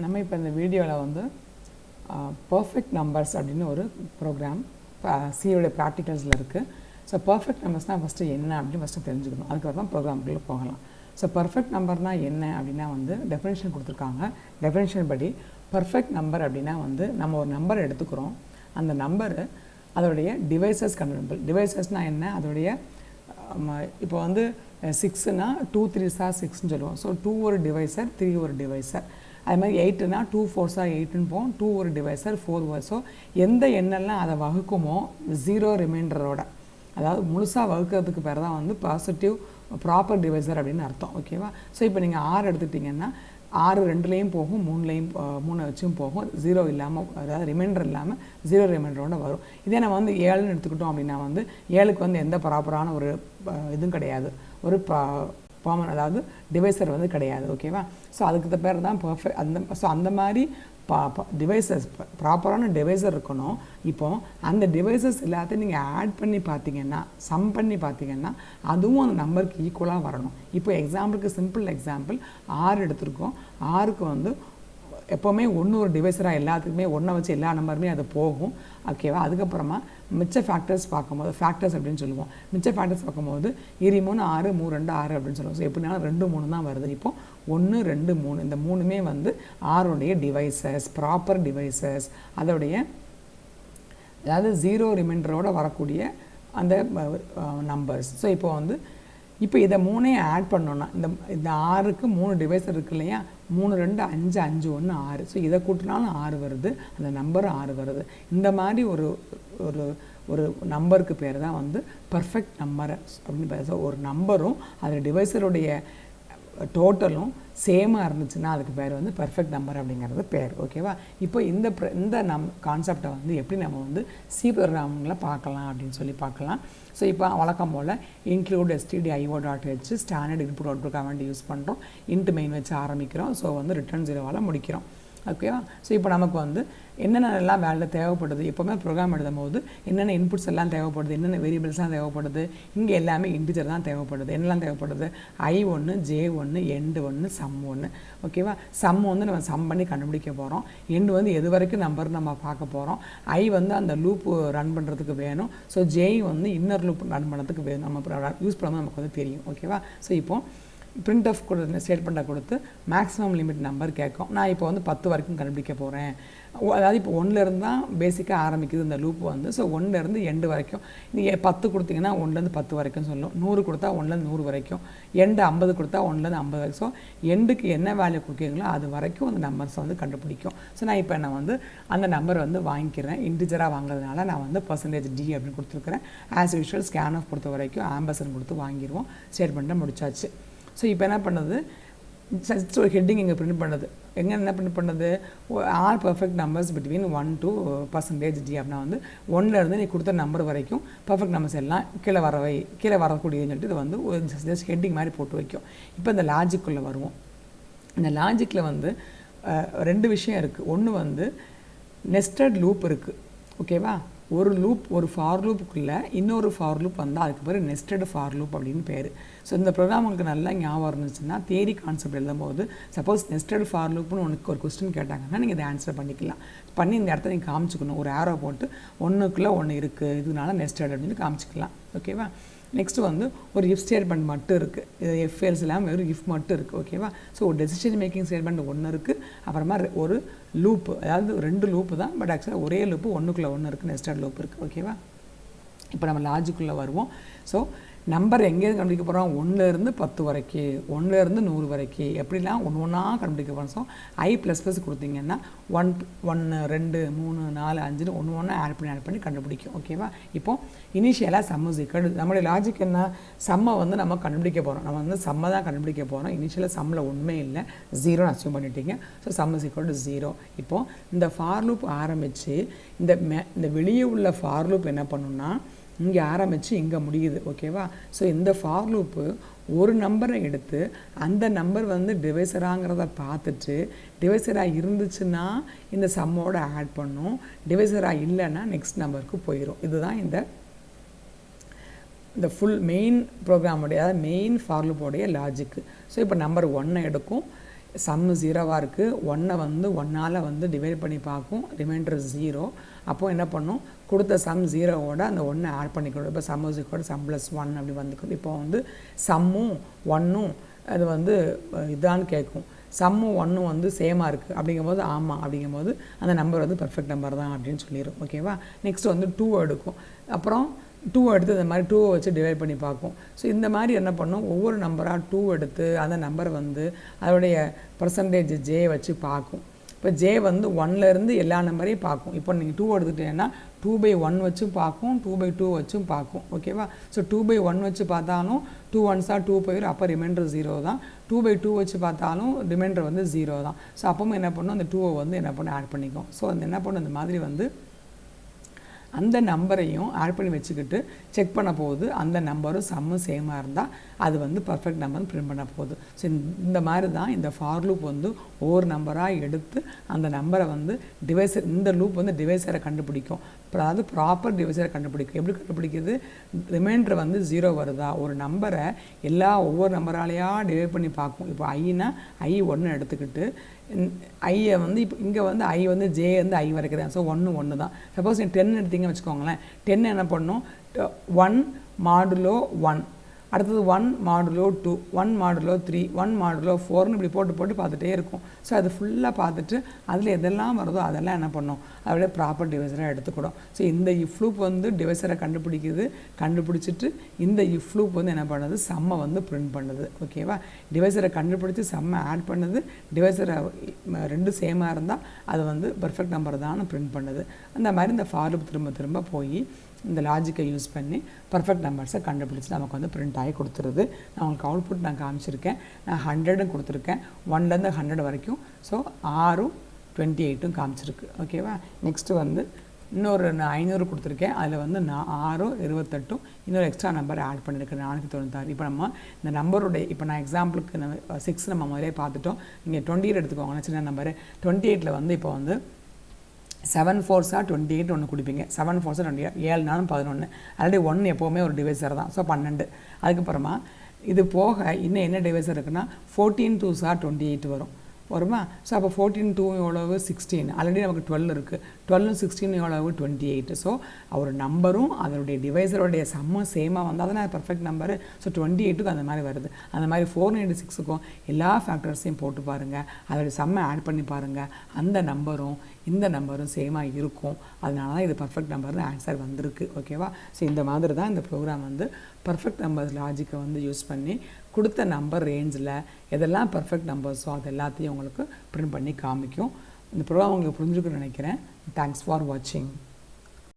நம்ம இப்போ இந்த வீடியோவில் வந்து பர்ஃபெக்ட் நம்பர்ஸ் அப்படின்னு ஒரு ப்ரோக்ராம் சியோடைய ப்ராக்டிகல்ஸில் இருக்குது. ஸோ பர்ஃபெக்ட் நம்பர்ஸ்னால் ஃபஸ்ட்டு என்ன அப்படின்னு ஃபஸ்ட்டு தெரிஞ்சுக்கணும். அதுக்கப்புறம் தான் ப்ரோக்ராமுக்குள்ளே போகலாம். ஸோ பர்ஃபெக்ட் நம்பர்னால் என்ன அப்படின்னா வந்து டெஃபினேஷன் கொடுத்துருக்காங்க. டெஃபினேஷன் படி பர்ஃபெக்ட் நம்பர் அப்படின்னா வந்து நம்ம ஒரு நம்பர் எடுத்துக்கிறோம். அந்த நம்பரு அதோடைய டிவைசஸ் கன்வெர்ட்டிபிள். டிவைசஸ்னால் என்ன? அதோடைய இப்போ வந்து 6னா 2 3s 6ன்னு சொல்லுவோம். ஸோ 2 ஒரு டிவைசர், 3 ஒரு டிவைசர். அது மாதிரி 8னா 2 4s 8ன்னு போகும். 2 ஒரு டிவைசர், 4 ஸோ எந்த எண்ணெல்லாம் அதை வகுக்குமோ 0 ரிமைண்டரோட, அதாவது முழுசாக வகுக்கிறதுக்கு பேர் தான் வந்து பாசிட்டிவ் ப்ராப்பர் டிவைசர் அப்படின்னு அர்த்தம். ஓகேவா? ஸோ இப்போ நீங்கள் 6 எடுத்துட்டிங்கன்னா 6 2லேயும் போகும், 3லேயும் 3 வச்சும் போகும். 0 இல்லாமல், அதாவது ரிமைண்டர் இல்லாமல் 0 ரிமைண்டரோட வரும். இதே நம்ம வந்து 7ன்னு எடுத்துக்கிட்டோம் அப்படின்னா வந்து 7க்கு வந்து எந்த ப்ராப்பரான ஒரு இதுவும் கிடையாது, ஒரு அதாவது டிவைசர் வந்து கிடையாது. ஓகேவா? ஸோ அதுக்கு பேர் தான் பர்ஃபெக்ட். அந்த மாதிரி டிவைசஸ் ப்ராப்பரான டிவைசர் இருக்கணும். இப்போது அந்த டிவைசஸ் எல்லாத்தையும் நீங்கள் ஆட் பண்ணி பார்த்தீங்கன்னா, சம் பண்ணி பார்த்தீங்கன்னா அதுவும் அந்த நம்பருக்கு ஈக்குவலாக வரணும். இப்போ எக்ஸாம்பிளுக்கு சிம்பிள் எக்ஸாம்பிள் 6 எடுத்திருக்கோம். 6க்கு வந்து எப்போவுமே 1 ஒரு டிவைசராக எல்லாத்துக்குமே 1 வச்சு எல்லா நம்பருமே அது போகும். ஓகேவா? அதுக்கப்புறமா மிச்ச ஃபேக்டர்ஸ் பார்க்கும்போது, ஃபேக்டர்ஸ் அப்படின்னு சொல்லுவோம். மிச்ச ஃபேக்டர்ஸ் பார்க்கும்போது 3 6 3 2 6 அப்படின்னு சொல்லுவோம். ஸோ எப்படினாலும் 2 3 தான் வருது. இப்போது 1 2 3 இந்த 3மே வந்து 6உடைய டிவைசஸ், ப்ராப்பர் டிவைசஸ். அதோடைய அதாவது 0 ரிமைண்டரோட வரக்கூடிய அந்த நம்பர்ஸ். ஸோ இப்போ இதை 3ஐயும் ஆட் பண்ணோன்னா இந்த 6க்கு 3 டிவைசர் இருக்குது இல்லையா? 3 2 5 5 1 6. ஸோ இதை கூட்டினாலும் 6 வருது, அந்த நம்பரும் 6 வருது. இந்த மாதிரி ஒரு ஒரு ஒரு நம்பருக்கு பேர் தான் வந்து பர்ஃபெக்ட் நம்பர் அப்படின்னு பேர். ஸோ ஒரு நம்பரும் அதில் டிவைசருடைய டோட்டலும் சேமாக இருந்துச்சுன்னா அதுக்கு பேர் வந்து பர்ஃபெக்ட் நம்பர் அப்படிங்கிறது பேர். ஓகேவா? இப்போ இந்த கான்செப்டை வந்து எப்படி நம்ம வந்து சி ப்ரோக்ராமில் பார்க்கலாம் அப்படின்னு சொல்லி பார்க்கலாம். ஸோ இப்போ வழக்கம் போல் include stdio.h standard input output comment use பண்ணுறோம். இன்ட் மெயின் வச்சு ஆரம்பிக்கிறோம். ஸோ வந்து ரிட்டர்ன் 0வால் முடிக்கிறோம். ஓகேவா? ஸோ இப்போ நமக்கு வந்து என்னென்னலாம் வேலை தேவைப்படுது, எப்போவுமே ப்ரோக்ராம் எழுதும் போது என்னென்ன இன்புட்ஸ் எல்லாம் தேவைப்படுது, என்னென்ன வேரியபிள்ஸ்லாம் தேவைப்படுது, இங்கே எல்லாமே இன்டிஜர் தான் தேவைப்படுது. என்னெல்லாம் தேவைப்படுது? I1 J1 end 1 sum 1. ஓகேவா? சம் வந்து நம்ம சம் பண்ணி கண்டுபிடிக்க போகிறோம். எண்டு வந்து எது வரைக்கும் நம்பர் நம்ம பார்க்க போகிறோம். ஐ வந்து அந்த லூப் ரன் பண்ணுறதுக்கு வேணும். ஸோ ஜே வந்து இன்னர் லூப் ரன் பண்ணுறதுக்கு வேணும். நம்ம யூஸ் பண்ணும்போது நமக்கு வந்து தெரியும். ஓகேவா? ஸோ இப்போது பிரிண்ட் ஆஃப் கொடுத்து ஸ்டேட்மெண்ட்டை கொடுத்து மேக்ஸிமம் லிமிட் நம்பர் கேட்கும். நான் இப்போ வந்து 10 வரைக்கும் கண்டுபிடிக்க போகிறேன். அதாவது இப்போ 1லேருந்து தான் பேசிக்காக ஆரம்பிக்குது இந்த லூப் வந்து. ஸோ 1லேருந்து எண்டு வரைக்கும். நீங்கள் 10 கொடுத்தீங்கன்னா 1லேருந்து 10 வரைக்கும் சொல்லும். 100 கொடுத்தா 1லேருந்து 100 வரைக்கும். எண்டு 50 கொடுத்தா 1லேருந்து 50 வரைக்கும். ஸோ எண்டுக்கு என்ன வேல்யூ கொடுக்குறீங்களோ அது வரைக்கும் அந்த நம்பர்ஸை வந்து கண்டுபிடிக்கும். ஸோ நான் இப்போ வந்து அந்த நம்பர் வந்து வாங்கிக்கிறேன். இன்டிஜராக வாங்குறதுனால நான் வந்து %d அப்படின்னு கொடுத்துருக்குறேன். ஆஸ் யூஷுவல் ஸ்கேன் ஆஃப் பொறுத்த வரைக்கும் ஆம்பர்சன் கொடுத்து வாங்கிடுவோம். ஸ்டேட்மெண்ட்டை முடிச்சாச்சு. ஸோ இப்போ என்ன பண்ணுது, ஜஸ்ட் ஒரு ஹெட்டிங் இங்கே பிரிண்ட் பண்ணுது. என்ன பிரிண்ட் பண்ணுது? All perfect numbers between 1 to %d அப்படின்னா வந்து 1லேருந்து நீ கொடுத்த நம்பர் வரைக்கும் பர்ஃபெக்ட் நம்பர்ஸ் எல்லாம் கீழே வரக்கூடியதுன்னு சொல்லிட்டு இது வந்து ஒரு ஜஸ்ட் ஹெட்டிங் மாதிரி போட்டு வைக்கும். இப்போ இந்த லாஜிக்குள்ளே வருவோம். இந்த லாஜிக்கில் வந்து 2 விஷயம் இருக்குது. ஒன்று வந்து நெஸ்டட் லூப் இருக்குது. ஓகேவா? ஒரு லூப், ஒரு ஃபார் லூப்புக்குள்ளே இன்னொரு ஃபார் லூப் வந்தால் அதுக்கு பேர் நெஸ்டட் ஃபார் லூப் அப்படின்னு பேர். ஸோ இந்த ப்ரோக்ராம் உங்களுக்கு நல்லா ஞாபகம் இருந்துச்சுன்னா தியரி கான்செப்ட் எழுதும்போது சப்போஸ் நெஸ்டட் ஃபார் லூப்னு உனக்கு ஒரு கொஸ்டின் கேட்டாங்கன்னா நீங்கள் இதை ஆன்சர் பண்ணிக்கலாம். பண்ணி இந்த இடத்த நீங்கள் காமிச்சிக்கணும். ஒரு ஆரோ போட்டு 1க்குள்ளே 1 இருக்குது, இதனால நெஸ்டட் அப்படின்னு காமிச்சிக்கலாம். ஓகேவா? நெக்ஸ்ட்டு வந்து ஒரு இஃப் ஸ்டேட்மெண்ட் மட்டும் இருக்குது. இது எஃப்எல்ஸ் இல்லாமல் வெறும் இஃப் மட்டும் இருக்குது. ஓகேவா? ஸோ ஒரு டெசிஷன் மேக்கிங் ஸ்டேட்மெண்ட் 1 இருக்குது. அப்புறமா ஒரு லூப்பு, அதாவது 2 லூப்பு தான், பட் ஆக்சுவலாக ஒரே லூப்பு 1க்குள்ளே 1 இருக்குது, நெஸ்டட் லூப் இருக்குது. ஓகேவா? இப்போ நம்ம லாஜிக்குள்ளே வருவோம். ஸோ நம்பர் எங்கேருந்து கண்டுபிடிக்க போகிறோம்? 1லேருந்து 10 வரைக்கும், 1லேருந்து 100 வரைக்கும், எப்படிலாம் ஒன்றா கண்டுபிடிக்க போகிறோம். ஸோ I++ கொடுத்தீங்கன்னா 1 2 3 4 5 ஒன்று ஆட் பண்ணி கண்டுபிடிக்கும். ஓகேவா? இப்போது இனிஷியலாக சம் இஸ் ஈக்குவல். நம்மளுடைய லாஜிக் என்ன? சம்மை வந்து நம்ம கண்டுபிடிக்க போகிறோம். நம்ம வந்து சம்மை தான் கண்டுபிடிக்க போகிறோம். இனிஷியலாக சம்மில் ஒன்றுமே இல்லை, 0 அஸ்யூம் பண்ணிட்டீங்க. So some is equal to 0. இப்போது இந்த ஃபார் லூப் ஆரம்பித்து இந்த வெளியே உள்ள ஃபார் லூப் என்ன பண்ணுன்னா இங்கே ஆரம்பித்து இங்கே முடியுது. ஓகேவா? ஸோ இந்த ஃபார் லூப்பு ஒரு நம்பரை எடுத்து அந்த நம்பர் வந்து டிவைசராங்கிறத பார்த்துட்டு டிவைசராக இருந்துச்சுன்னா இந்த சம்மோட ஆட் பண்ணும், டிவைசராக இல்லைன்னா நெக்ஸ்ட் நம்பருக்கு போயிடும். இதுதான் இந்த ஃபுல் மெயின் ப்ரோக்ராமுடைய, அதாவது மெயின் ஃபார் லூப்போடைய லாஜிக்கு. ஸோ இப்போ நம்பர் 1 எடுக்கும், சம்மு 0வாக இருக்குது, 1 வந்து 1ஆல் வந்து டிவைட் பண்ணி பார்க்கும், ரிமைண்டர் 0. அப்போது என்ன பண்ணும், கொடுத்த சம் 0வோட அந்த 1 ஆட் பண்ணிக்கணும். இப்போ some is equal some plus 1 அப்படி வந்துக்கும். இப்போ வந்து சம்மும் 1ம் அது வந்து இதான்னு கேட்கும். சம்மும் 1ம் வந்து சேமாக இருக்குது அப்படிங்கும்போது ஆமாம் அப்படிங்கும்போது அந்த நம்பர் வந்து பர்ஃபெக்ட் நம்பர் தான் அப்படின்னு சொல்லிடும். ஓகேவா. நெக்ஸ்ட் வந்து 2 எடுக்கும். அப்புறம் 2 எடுத்து இந்த மாதிரி 2 வச்சு டிவைட் பண்ணி பார்க்கும். ஸோ இந்த மாதிரி என்ன பண்ணும், ஒவ்வொரு நம்பராக 2 எடுத்து அந்த நம்பரை வந்து அதோடைய பர்சன்டேஜ் ஜே வச்சு பார்க்கும். இப்போ ஜே வந்து 1லேருந்து எல்லா நம்பரையும் பார்க்கும். இப்போ நீங்கள் 2 எடுத்துக்கிட்டீங்கன்னா 2/1 வச்சும் பார்க்கும், 2/2 வச்சும் பார்க்கும். ஓகேவா. ஸோ 2/1 வச்சு பார்த்தாலும் 2 1s 2 போயிடும், அப்போ ரிமைண்டர் 0 தான். 2/2 வச்சு பார்த்தாலும் ரிமைண்டர் வந்து 0 தான். ஸோ அப்பவும் என்ன பண்ணும், அந்த 2 வந்து என்ன பண்ண ஆட் பண்ணிக்கும். ஸோ அந்த என்ன பண்ணும், இந்த மாதிரி வந்து அந்த நம்பரையும் ஆட் பண்ணி வச்சுக்கிட்டு செக் பண்ண போகுது. அந்த நம்பரும் சம்மும் சேமாக இருந்தால் அது வந்து பர்ஃபெக்ட் நம்பர்னு பிரிண்ட் பண்ண போகுது. ஸோ இந்த மாதிரி தான் இந்த ஃபார் லூப் வந்து ஒவ்வொரு நம்பராக எடுத்து அந்த நம்பரை வந்து டிவைசர், இந்த லூப் வந்து டிவைசரை கண்டுபிடிக்கும். அதாவது ப்ராப்பர் டிவைசரை கண்டுபிடிக்கும். எப்படி கண்டுபிடிக்குது, ரிமைண்டர் வந்து 0 வருதா, ஒரு நம்பரை ஒவ்வொரு நம்பராலேயா டிவைட் பண்ணி பார்க்கும். இப்போ ஐனா ஐ 1 எடுத்துக்கிட்டு ஐயை வந்து இப்போ இங்கே வந்து ஐ வந்து ஜே வந்து ஐ வரைக்கும் தான். ஸோ 1 தான். சப்போஸ் நீங்கள் 10 எடுத்தீங்கன்னு வச்சுக்கோங்களேன், 10 என்ன பண்ணும், 1 மாடுலோ 1, அடுத்தது 1 மாடுலோ 2, 1 மாடுலோ 3, 1 மாடுலோ 4ன்னு இப்படி போட்டு பார்த்துட்டே இருக்கும். ஸோ அது ஃபுல்லாக பார்த்துட்டு அதில் எதெல்லாம் வருதோ அதெல்லாம் என்ன பண்ணும், அதோடய ப்ராப்பர் டிவைசராக எடுத்துக்கிடும். ஸோ இந்த இஃப் லூப் வந்து டிவைசரை கண்டுபிடிச்சிட்டு இந்த இஃப் லூப் வந்து என்ன பண்ணுது, சம்மை வந்து பிரிண்ட் பண்ணுது. ஓகேவா. டிவைசரை கண்டுபிடிச்சி சம்மை ஆட் பண்ணுது. டிவைசரை 2 சேமாக இருந்தால் அது வந்து பர்ஃபெக்ட் நம்பர் தான் பிரிண்ட் பண்ணுது. அந்த மாதிரி இந்த ஃபார் லூப் திரும்ப போய் இந்த லாஜிக்கை யூஸ் பண்ணி பர்ஃபெக்ட் நம்பர்ஸை கண்டுபிடிச்சி நமக்கு வந்து பிரிண்ட் ஆகி கொடுத்துருது. நான் உங்களுக்கு அவுட்புட் நான் காமிச்சிருக்கேன். நான் 100 கொடுத்துருக்கேன், 1லேருந்து 100 வரைக்கும். ஸோ 6ம் 28ம் காமிச்சிருக்கு. ஓகேவா. நெக்ஸ்ட்டு வந்து இன்னொரு நான் 500 கொடுத்துருக்கேன். அதில் வந்து நான் 6ம் 28ம் இன்னொரு எக்ஸ்ட்ரா நம்பர் ஆட் பண்ணியிருக்கேன், 496. இப்போ நம்ம இந்த நம்பருடைய, இப்போ நான் எக்ஸாம்பிளுக்கு 6 நம்ம முதலே பார்த்துட்டோம். நீங்கள் 28 எடுத்துக்கோங்க, சின்ன நம்பரு. 28ல் வந்து இப்போ வந்து 7 4s 28 ஒன்று கொடுப்பீங்க. 7 4s 28, 7 4 11. ஆல்ரெடி 1 எப்போவுமே ஒரு டிவைசர் தான். ஸோ 12. அதுக்கப்புறமா இது போக இன்னும் என்ன டிவைசர் இருக்குன்னா 14 2s 28 வருமா. ஸோ அப்போ 14 2 எவ்வளவு 16. ஆல்ரெடி நமக்கு 12 இருக்குது. 12 16 எவ்வளவு 28. ஸோ ஒரு நம்பரும் அதனுடைய டிவைசருடைய சம்மும் சேமாக வந்தால் தானே பர்ஃபெக்ட் நம்பரு. ஸோ 28க்கும் அந்த மாதிரி வருது. அந்த மாதிரி 496க்கும் எல்லா ஃபேக்டர்ஸையும் போட்டு பாருங்கள், அதோடைய சம்மை ஆட் பண்ணி பாருங்கள். அந்த நம்பரும் இந்த நம்பரும் சேமாக இருக்கும். அதனால தான் இது பர்ஃபெக்ட் நம்பர்னு ஆன்சர் வந்திருக்கு. ஓகேவா. ஸோ இந்த மாதிரி தான் இந்த ப்ரோக்ராம் வந்து பர்ஃபெக்ட் நம்பர்ஸ் லாஜிக்கை வந்து யூஸ் பண்ணி கொடுத்த நம்பர் ரேஞ்சில் எதெல்லாம் பர்ஃபெக்ட் நம்பர்ஸோ அது எல்லாத்தையும் உங்களுக்கு பிரிண்ட் பண்ணி காமிக்கும். இந்த ப்ரோக்ராம் உங்களுக்கு புரிஞ்சுக்கணும்னு நினைக்கிறேன். தேங்க்ஸ் ஃபார் வாட்சிங்.